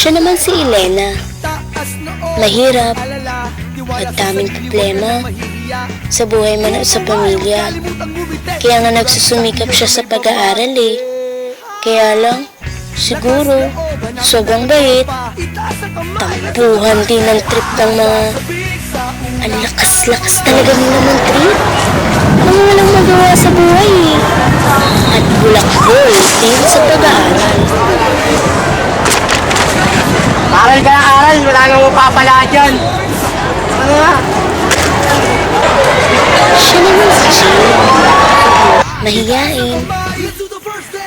Siya naman si Elena. Mahirap, madaming problema sa buhay man at sa pamilya. Kaya nga nagsusumikap siya sa pag-aaral eh. Kaya lang, siguro, sobrang bait. Tampuhan din ng trip ng mga... Ang lakas-lakas talaga nila ng trip. Mga walang magawa sa buhay eh. At bulak-bol din sa pag-aaral. Aral ka ng aral, wala nang mapapala dyan. Ano nga? Siya naman si Jill. Mahiyain.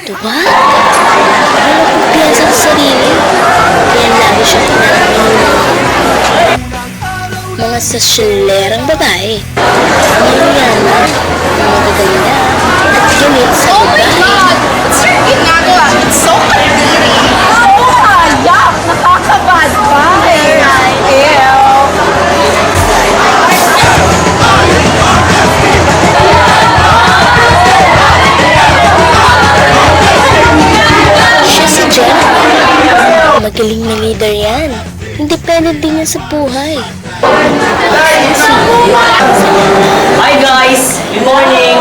Diba? Walang kumpiyansa sa sarili. Kaya lagi siya pinapahingin. Mga sasyalerang babae. Mahiyain. Magaganda. At galit sa babae. What's your ginagawa? It's so kadiri. Yuck! Nakakabad pa eh. Ew. Siya si Jen. Magaling na leader yan. Independent din yan sa buhay. Hi guys! Good morning!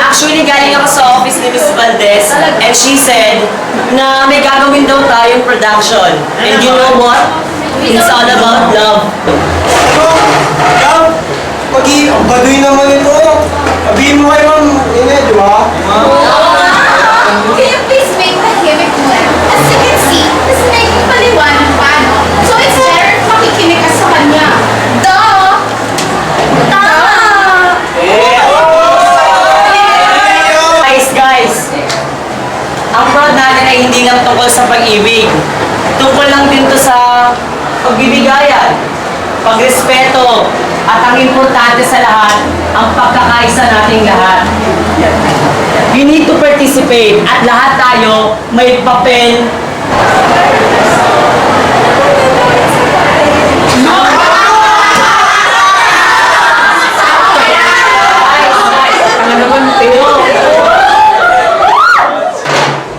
Actually, galing ako sa office ni Miss Valdez and she said na may gagawin daw tayong production. And you know what? It's all about love. Ikaw? Ang baduy naman ito. Sabihin mo kay ma'am, di ba? Can you please make tahimik muna? As you can see, kasi naipaliwanag pa, no? So it's better makikinig ka sa kanya. Duh! Tama! Guys! Ang prod natin ay hindi lang tungkol sa pag-ibig. Tungkol lang din to sa pagbibigayan, pagrespeto, at ang importante sa lahat, ang pagkakaisa nating lahat. You need to participate at lahat tayo may papel.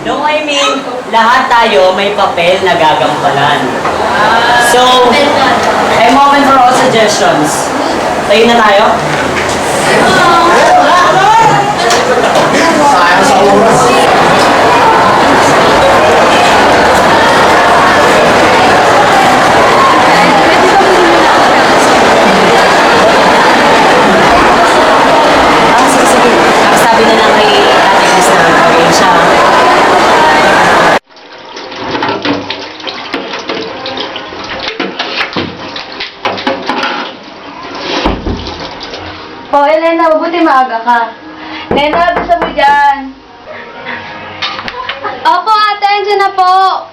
No, I mean, lahat tayo may papel na gagampanan. So, I'm open for all suggestions. Tayo na tayo? Sayang sa oras. Sige. Sabi na lang kay Ate Chris na gawin siya. Oh, Elena, mabuti maaga ka. Elena, bisa mo dyan. Opo, ate, andyan na po.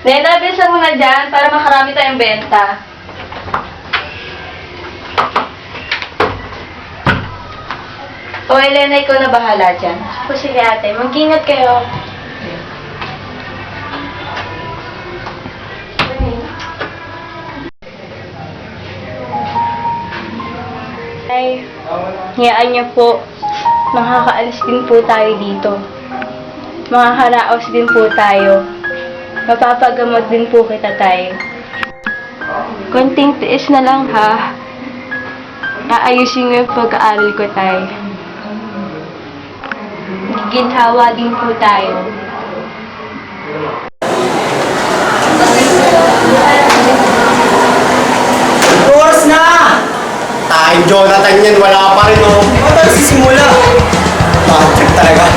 Elena, bisa mo na dyan para makarami tayong benta. Oh, Elena, ikaw na bahala dyan. O, sige ate, mag-ingat kayo. Ay, hiyaan niyo po. Makakaalis din po tayo dito. Makakaraos din po tayo. Mapapagamot din po kita tayo. Konting tiis na lang ha. Aayusin mo yung pag-aaral ko tayo. Ginhawa din po tayo. Oras na! Time Jonathan yan, wala pa rin oh. Ba't nagsisimula? Patrick talaga.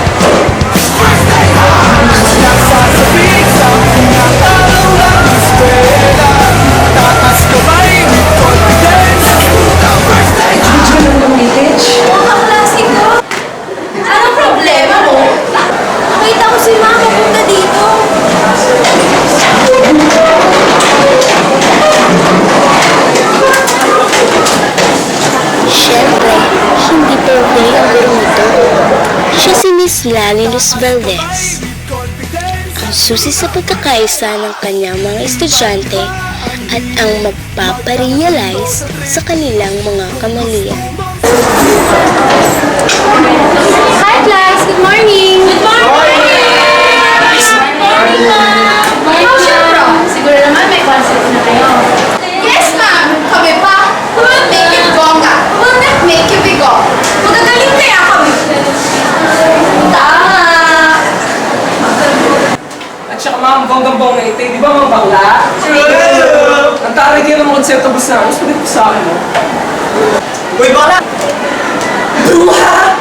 Anong problema mo? Nakita ko si mama punta dito. Siyempre, hindi perfect ang gurong ito. Siya si Miss Lali Luz Valdez. Ang susi sa pagkakaisa ng kanyang mga estudyante at ang magpaparealize sa kanilang mga kamalian. Hi class, good morning! Good morning! Good morning, ma'am! How's your tsaka mga bonggang-bongga ito, di ba mga bakla? Ang taray kayo ng mga konsepto gusto namin, mas pwede ko sa akin, no? Uy, bakla! Bruha!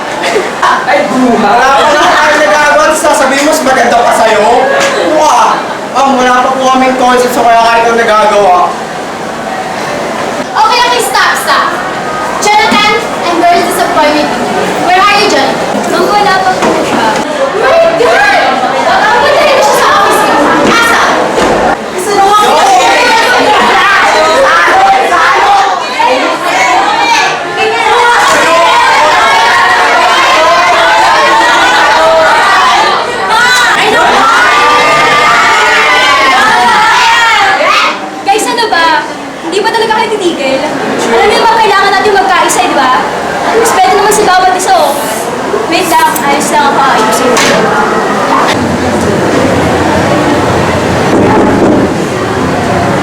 Ay, bruha! Wala pa lang tayo nagagawa, tapos sasabihin mo, mas maganda pa sa'yo. Wala pa po kaming concept, so kaya kahit ang nagagawa. Okay, okay, stop. Jonathan, I'm very disappointed in you. Where are you, Jonathan? Ma'am, wala pa po siya. My God! Punta rin siya sa office ko. Asa? Gusto mo ako? Guys, ano ba? Hindi ba talaga kayo titigil? Alam niyo ba kailangan natin magkaisa, di ba? Respeto naman si bawat isa, oh. Wait lang, ayos lang ako ayusin.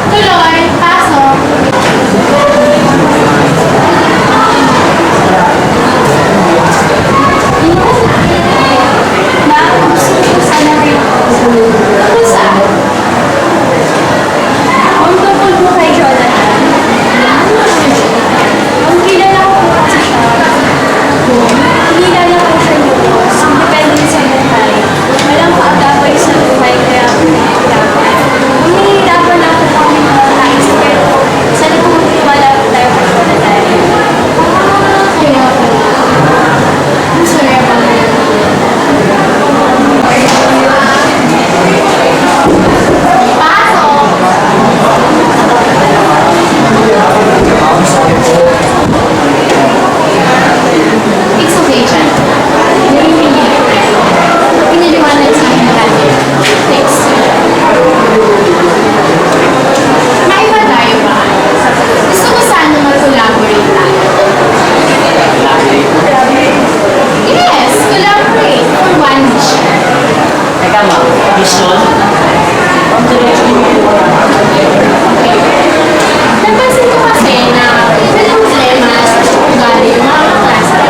Tuloy, pasok. Ma, gusto ko sana rin ako. Ano saan? Ang tungkol mo kay Jonathan. Ang kilala ko po kasi siya. Kilala ko siya lubos, independent sa buhay. Walang kaagapay sa buhay kaya humihirapan. Humihirapan lang po kami mga nais pero sana po magtiwala po tayo kay Jonathan. Kaya ako. I'm sorry about that. Pasok! It's okay, Jan. Pinaliwanag sa akin natin. Thanks. Maiba tayo ba? Gusto ko sana mag-collaborate tayo. Yes, collaborate for one mission. Teka ma'am, mission? Napansin ko kasi na may problema sa ugali yung mga kaklase.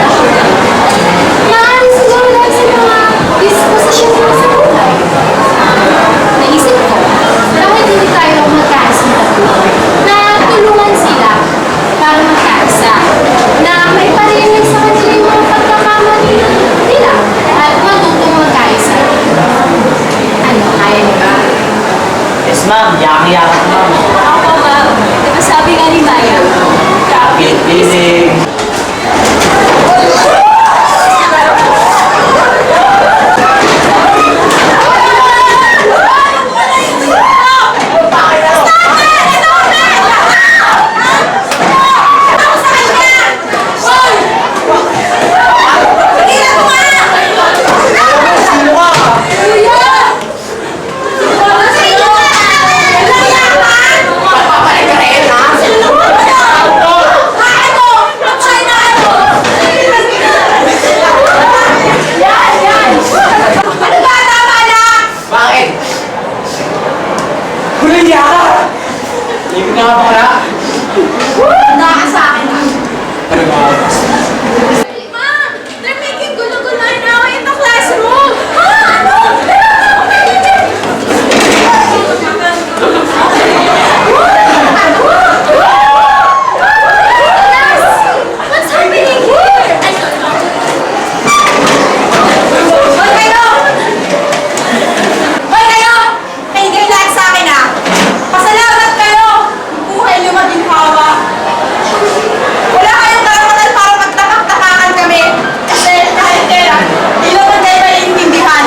Maaaring siguro lang sa mga disposisyon nila sa buhay. Naisip ko, bakit hindi tayo magkasintabi na tulungan sila para magkaisa, na may parinig sa kanila yung mga pagkakamali nila at matutong magkaisa. Ano, kaya niyo ba? Yes ma'am, yaki-yaki ma'am. Ako, ma'am. Diba sabi nga ni Maya? Piling. Bakit? Huling yaka! Ibig na nga bakla? Naka sa akin ah. Ma! They're making gulo-gulo now in the classroom! Ha? Ano? What's happening here? I don't know. Hoy kayo! Hoy kayo! Kayo lahat sa akin ah! Pasalamat kayo! Buhay niyo maging hawa. Wala kayong karapatan para magtapak-tapakan kami. Kasi kahit kailan, hindi naman kayo maiintindihan.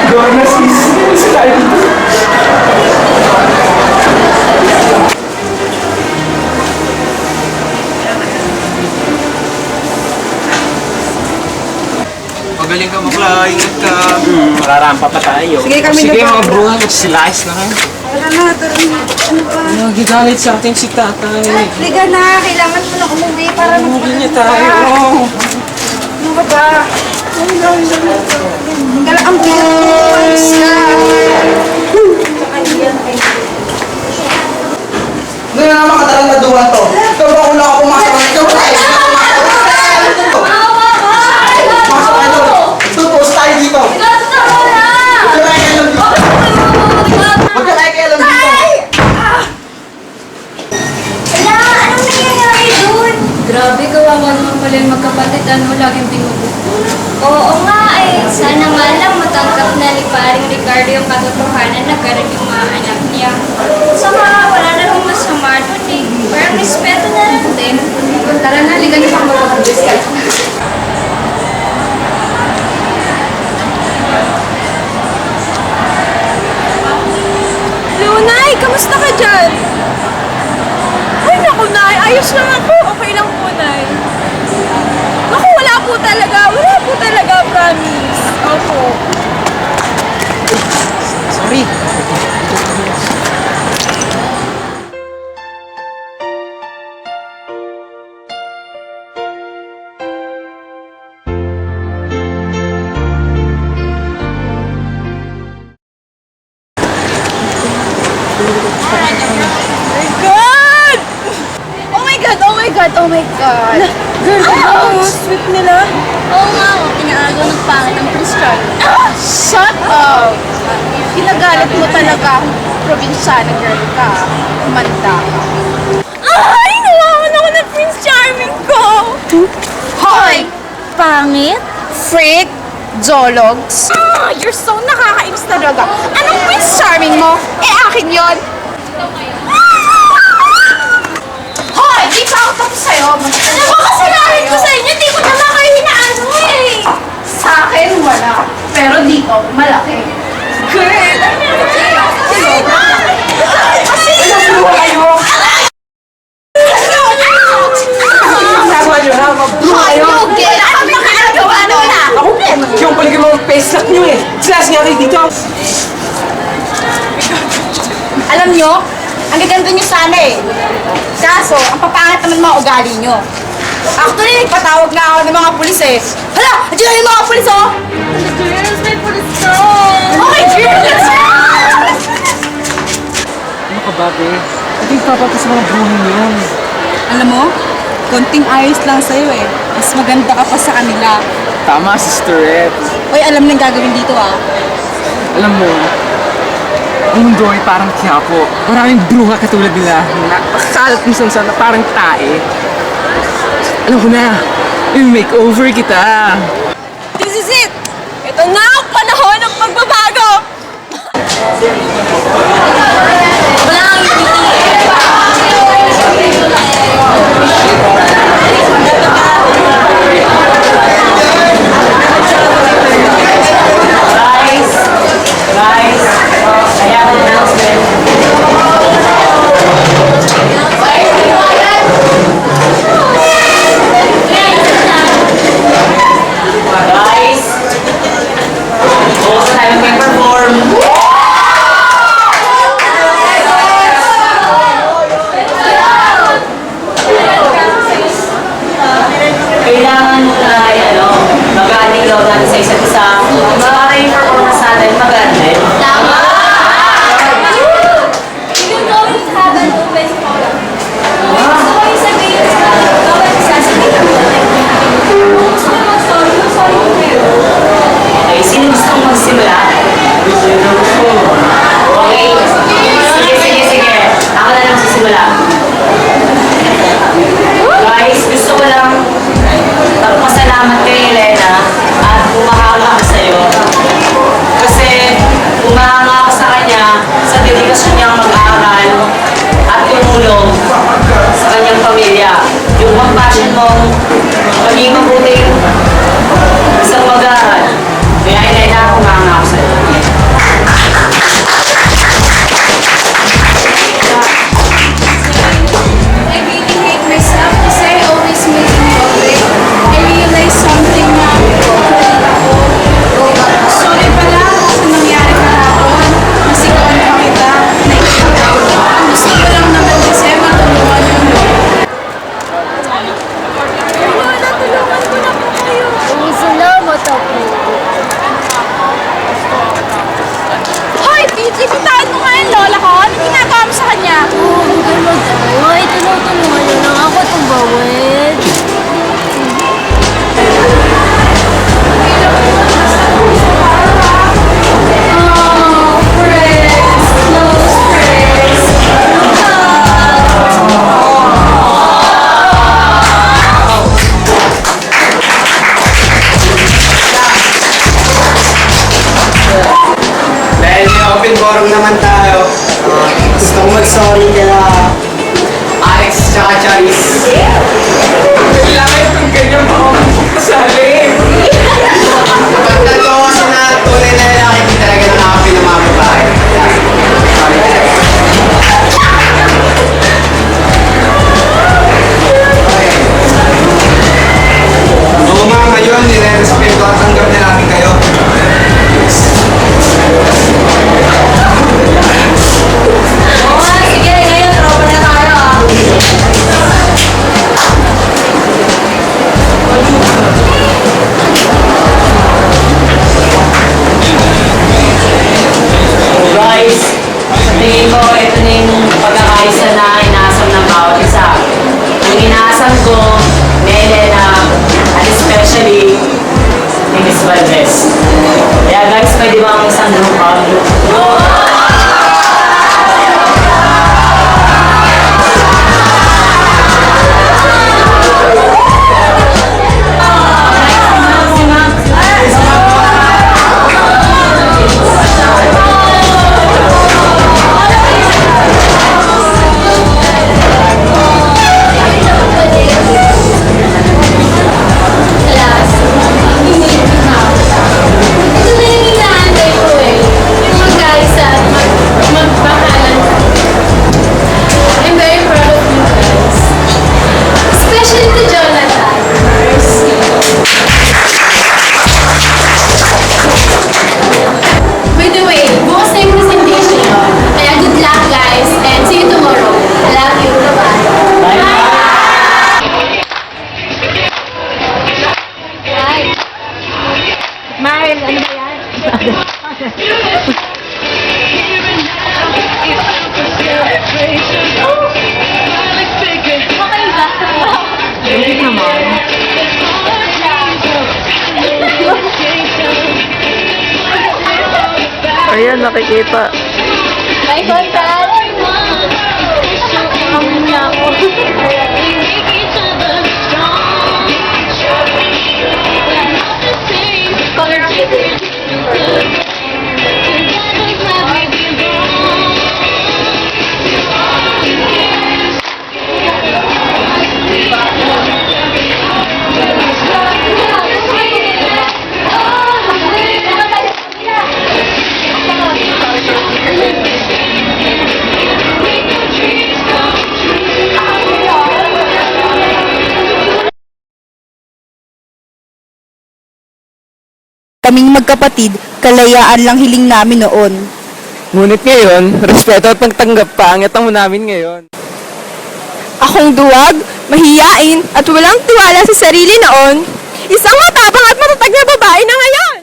Gorna sis, gusto tayo dito. Magaling ka bakla, ingat ka. Mararampa pa tayo. Sige mga bro, magsilayas na kayo. Tara na, tara na. Ano ba? Nagigalit sa atin si tatay. Liga na, kailangan mo na umuwi para Umuwi niya tayo. Ano ka ba? Gala ang buhay na. Ano na naman katarantaduhan to? Ikaw ba una ako pumasok na ikaw? Pasok kayo doon. Doon, post tayo dito. Ikaw, laging tinubog. Oo nga eh. Sana nga lang matanggap na ni paring Ricardo yung katotohanan na ganun yung mga anak niya. Saka wala na nung masama dun eh. Parang respeto na lang din. Tara na, ligan niyo pang mag-discuss. Lunay, kamusta ka dyan? Ay, naku, Nay. Ayos lang ako. Okay lang po, Nay. Naku, wala po talaga. Wala po talaga, promise. Opo. Sorry. God! Oh my God! Oh my God! Oh my God! Girl, oh, sweet nila. Oo nga, inaagaw ng pangit ng Christian. Shut up! Ginagalit mo talaga akong probinsyana girl ka. Manda ka. Ay! Nawawan ako ng Prince Charming ko! Hoy! Pangit? Freak? Jologs? You're so nakakainis talaga. Anong Prince Charming mo? Akin yon. Hoy! Di pa ako tapos sa'yo. Ano ba kasalanan ko sa inyo? Di ko naman kayo hinaano eh. Sa akin, wala. Pero dito, malaki. Girl! Kasi ilang buha kayo. Ginagawa nyo na, mabro kayo. Wala kami makakagawa na wala. Ako, yung paligay mga peslak nyo eh. Silas nga kayo dito. Alam nyo, ang gaganda nyo sana eh. Kaso, ang papangit naman mga ugali nyo. Actually, nagpatawag na ako ng mga pulis eh. Hala! Andiyan na yung mga pulis oh! Girls, may pulis ka! Okay, girls! Let's go! Ano ka ba, be? Hindi papapos sa mga buhay mo yan. Alam mo, konting ayos lang sa'yo eh. Mas maganda ka pa sa kanila. Tama, sisterette. Uy, alam nang gagawin dito ah. Alam mo, ang mundo ay parang Quiapo. Maraming bruha katulad nila na nakakalat kung saan na parang tae. Alam ko na, i-makeover kita. This is it! Ito na ang panahon ng pagbabago! Guys, I have an announcement. Guys, also time may perform. Kailangan muna ay mag-ating daw natin sa isa't isa para yung performance natin maganda. Tama! You're going to have an open forum. Gusto ko yung sabihin sa bawat sasabihin mo. Gusto mo sorry mo kayo. Okay, sino gustong magsimula? Okay. Sige. Ako na lang magsisimula. Guys, gusto ko lang magpasalamat kay Elena at umahanga ako sa'yo. Kasi umahanga ako sa kanya sa dedikasyon niyang mag-aaral at tumulong sa kanyang pamilya. Yung compassion mo, maging mabuting isang mag-aaral. Kaya Elena, umahanga ako sa'yo. I really hate myself kasi I always make me away. I realize something na sorry pala sa nangyari kahapon. Nasigawan pa kita. Naiiyak ako. Ang gusto ko lang naman kasi matulungan yung Salamat ako. Hoy, PJ, bitawan mo nga yung lola ko. Ano ginagawa mo sa kanya? Huwag kayo mag-awa. Tinutulungan niyo lang ako tumbawid. open forum naman tayo. Gusto ko mag-sorry kaya Alex tsaka Charis. Kailangan itong ganyan pa ako kasali. Pag nagawa ko na tunay na lalaki, hindi talaga nakakapi ng mga babae. Oo nga, ngayon, nire-respeto at tanggap na namin kayo. Oo nga, sige, ngayon, tropa na tayo ah. Guys, sa tingin ko, ito na yung pagkakaisa na inaasam ng bawat isa. Ang inaasam ko, ni Elena, at especially, ni Miss Valdez. Kaya guys, pwede ba ang isang group hug? Alas, hindi na. Ito na yung inaantay ko eh. Yung magkaisa at magbahalan. I'm very proud of you guys. Especially to Jonathan. By the way, bukas na yung presentation nyo. Kaya good luck guys and see you tomorrow. I love you. Bye-bye. Mars, ano ba yan? Okay ba? Hindi naman. Ayan, nakikita. May contact. Amin na ako. Kaming magkapatid, kalayaan lang hiling namin noon. Ngunit ngayon, respeto at pagtanggap pa ang mo namin ngayon. Akong duwag, mahiyain, at walang tiwala sa sarili noon. Isang matapang at matatag na babae na ngayon!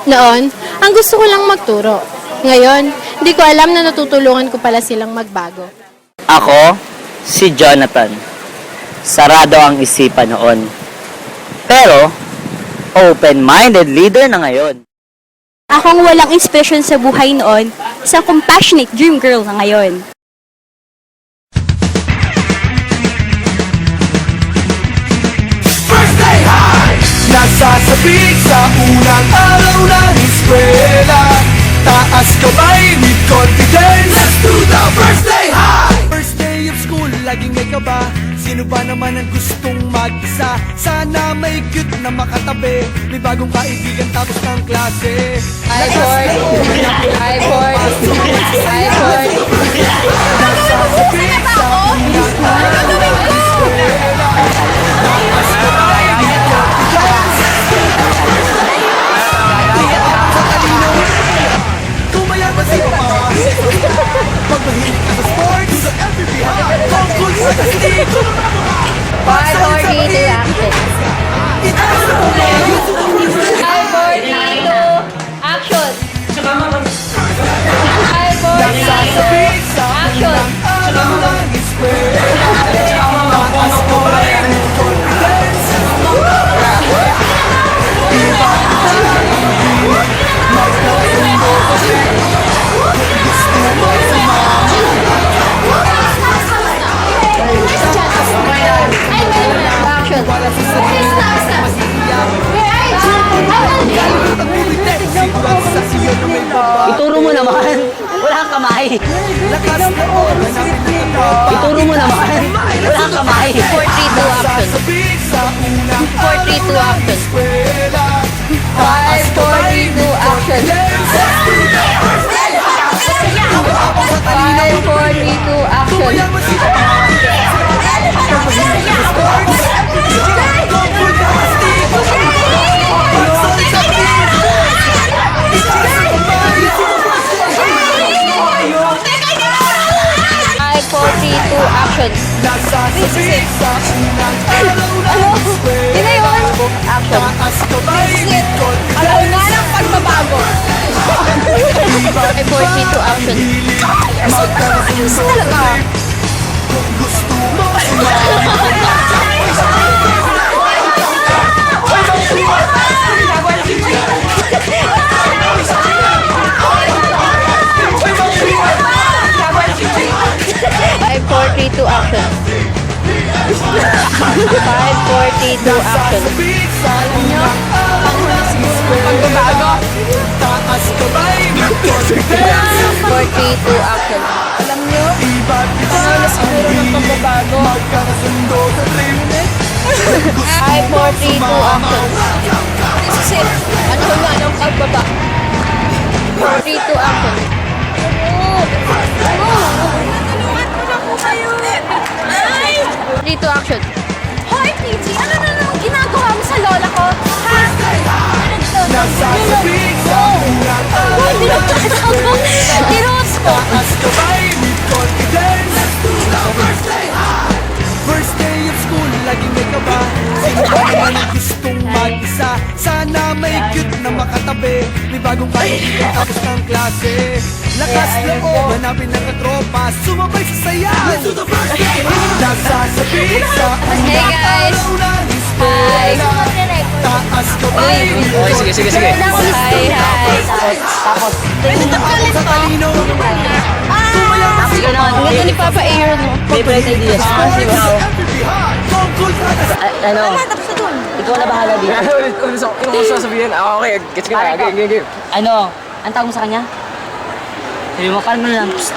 Noon, ang gusto ko lang magturo. Ngayon, hindi ko alam na natutulungan ko pala silang magbago. Ako, si Jonathan. Sarado ang isipan noon. Pero, open-minded leader na ngayon. Akong walang inspiration sa buhay noon, isang compassionate dream girl na ngayon. Nasasabik sa unang araw ng eskwela. Taas kamay with confidence. Let's do the first day high! First day of school, laging may kaba. Sino ba naman ang gustong mag-isa? Sana may cute na makatabi. May bagong kaibigan tapos ng klase. Hi, Ford. Hi, Ford. Hi, Ford. Nasasabik sa unang araw ng eskwela. Taas kamay with confidence. Tumaya ba si Papa? Pag mahilig ka sa sports, sa MVP tungkol sa kastig. Hi, Ford. Interactive. Itaas na po Hi, Ford. Dito. Action. Hi, Ford. Nasasabik sa Action. araw ng eskwela. Taas kamay with confidence. Action. Stop, stop. naman. Wala kang kamay. Lakas loob, hanapin ng katropa. Ituro mo naman. Wala kang kamay. 4-3-2 action. Sasabik sa unang 4-3-2 action. eskwela. 5-4-3-2 action. 5-4-3-2 action. Five, four, three, two, action. Nasasabik sa unang araw ng eskwela. Yun na yun. Action. Taas kamay, likod, Alam nga ng pagbabago. Five, four, three, two, action. magkasundo Talaga. kung gusto mo Five, four, three, two, action. 5, 4, 3, 2, action. sasabik sa unang araw ng eskwela. Taas kamay, likod, 4, 3, 2, action. alam nyo, iba't iba ang hilig. Magkakasundo sa limit. 5, 4, 3, 2, action. This is it. Ano nga ng pagbaba? 4, 3, 2, action. 3, 2, action. Hoy, PG! Ano na naman ginagawa mo sa lola ko? Ha? Nasasabik sa unang araw ng eskwela. Tiros ko! Taas kamay with confidence. First day of school, laging may kaba. Sino ba naman ang gustong mag-isa? Sana may cute na makatabi. May bagong kainin tapos ng klase. Lakas loob, hanapin ng katropa. Sumabay sa saya. Nasasabik sa Hey, unang guys. araw ng eskwela. Taas kamay with Okay, sige. Hi, hi. Tapos, sa talino. sige na. Ang ganda ni Papa Aaron, no? May bright ideas. Ikaw, Tungkol sa ano, ikaw na bahala dito. Ano ko sasabihin? Okay, gets ka na. Game. Ano, ang tawag mo sa kanya? Sabi mo, kalma na lang. Psst.